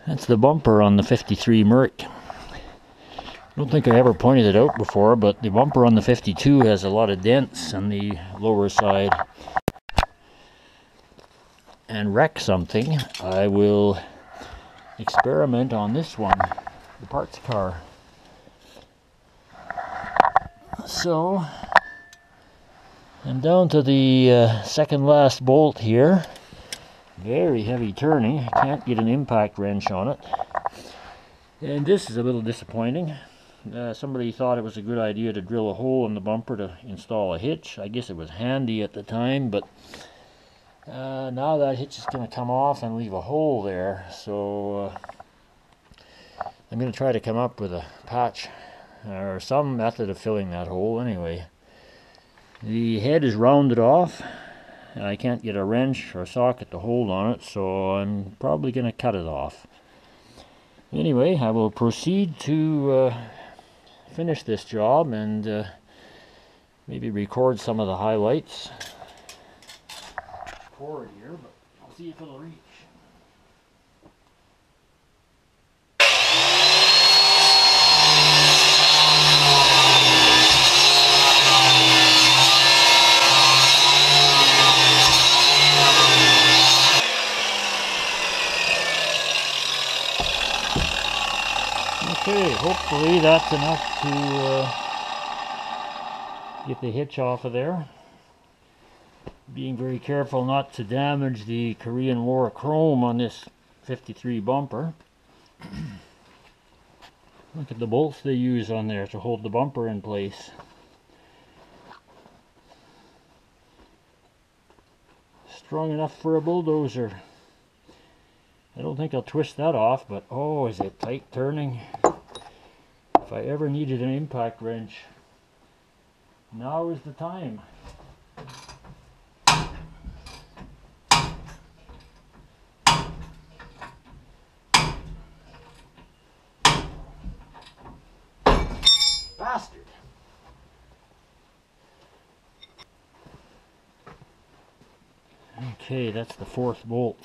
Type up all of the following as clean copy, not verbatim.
That's the bumper on the 53 Merc. I don't think I ever pointed it out before, but the bumper on the 52 has a lot of dents on the lower side. And wreck something, I will experiment on this one, the parts car. So, I'm down to the second last bolt here. Very heavy turning. I can't get an impact wrench on it. And this is a little disappointing. Somebody thought it was a good idea to drill a hole in the bumper to install a hitch. I guess it was handy at the time, but now that hitch is going to come off and leave a hole there. So I'm going to try to come up with a patch or some method of filling that hole anyway. The head is rounded off. I can't get a wrench or socket to hold on it, so I'm probably going to cut it off. Anyway, I will proceed to finish this job and maybe record some of the highlights. Forward here, but I'll see if it'll reach. Okay, hopefully that's enough to get the hitch off of there. Being very careful not to damage the Korean War chrome on this 53 bumper. Look at the bolts they use on there to hold the bumper in place. Strong enough for a bulldozer. I don't think I'll twist that off, but oh, is it tight turning. If I ever needed an impact wrench, now is the time. Bastard! Okay, that's the fourth bolt.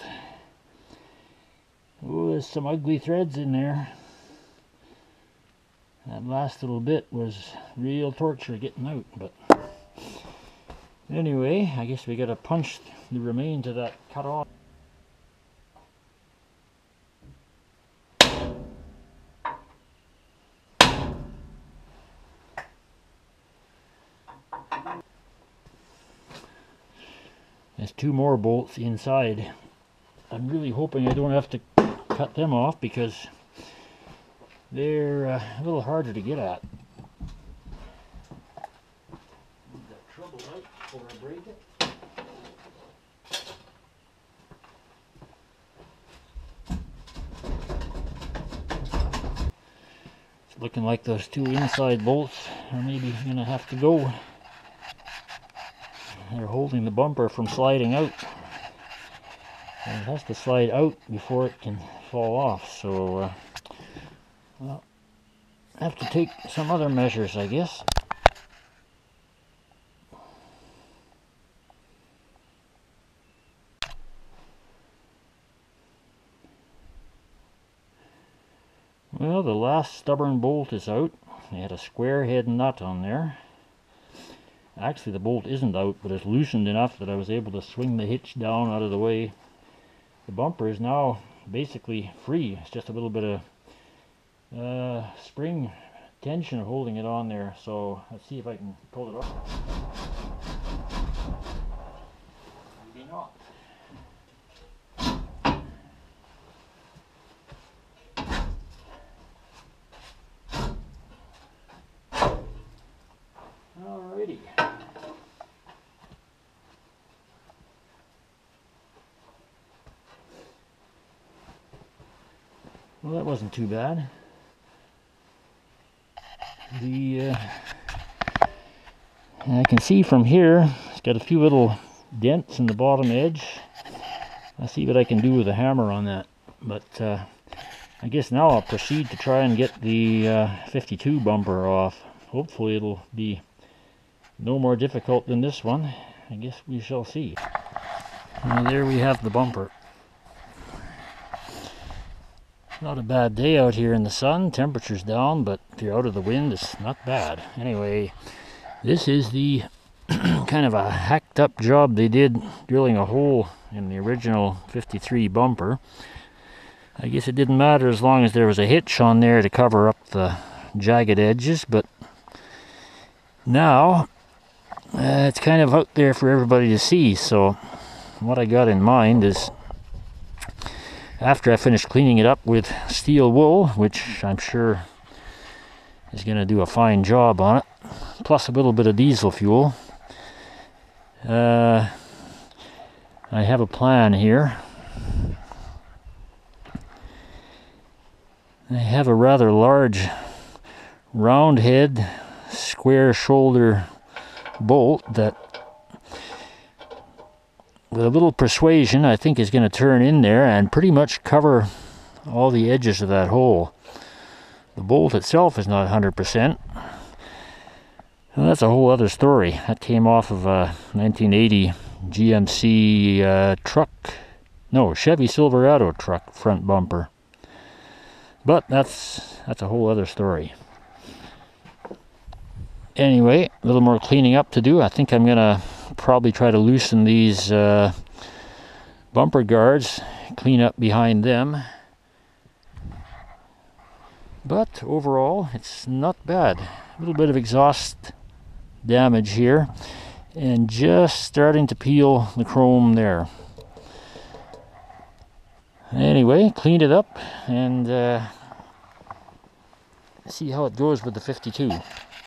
Oh, there's some ugly threads in there. That last little bit was real torture getting out, but anyway, I guess we gotta punch the remains of that cut off. There's two more bolts inside. I'm really hoping I don't have to cut them off because they're a little harder to get at. Move that trouble out before I break it. It's looking like those two inside bolts are maybe going to have to go. They're holding the bumper from sliding out. And it has to slide out before it can fall off, so well, I have to take some other measures, I guess. Well, the last stubborn bolt is out. They had a square head nut on there. Actually, the bolt isn't out, but it's loosened enough that I was able to swing the hitch down out of the way. The bumper is now basically free. It's just a little bit of spring tension holding it on there. So let's see if I can pull it off. Maybe not. Alrighty. Well, that wasn't too bad. I can see from here, it's got a few little dents in the bottom edge. I'll see what I can do with a hammer on that. But I guess now I'll proceed to try and get the 52 bumper off. Hopefully it'll be no more difficult than this one. I guess we shall see. Well, there we have the bumper. Not a bad day out here in the sun. Temperature's down, but if you're out of the wind, it's not bad. Anyway, this is the kind of a hacked up job they did drilling a hole in the original 53 bumper. I guess it didn't matter as long as there was a hitch on there to cover up the jagged edges, but now it's kind of out there for everybody to see. So what I got in mind is, after I finish cleaning it up with steel wool, which I'm sure is going to do a fine job on it, plus a little bit of diesel fuel, I have a plan here. I have a rather large round head, square shoulder bolt that, with a little persuasion, I think is going to turn in there and pretty much cover all the edges of that hole. The bolt itself is not 100%. And that's a whole other story. That came off of a 1980 GMC Chevy Silverado truck front bumper. But that's a whole other story. Anyway, a little more cleaning up to do. I think I'm gonna probably try to loosen these bumper guards, clean up behind them. But overall, it's not bad. A little bit of exhaust damage here, and just starting to peel the chrome there. Anyway, cleaned it up and see how it goes with the 52.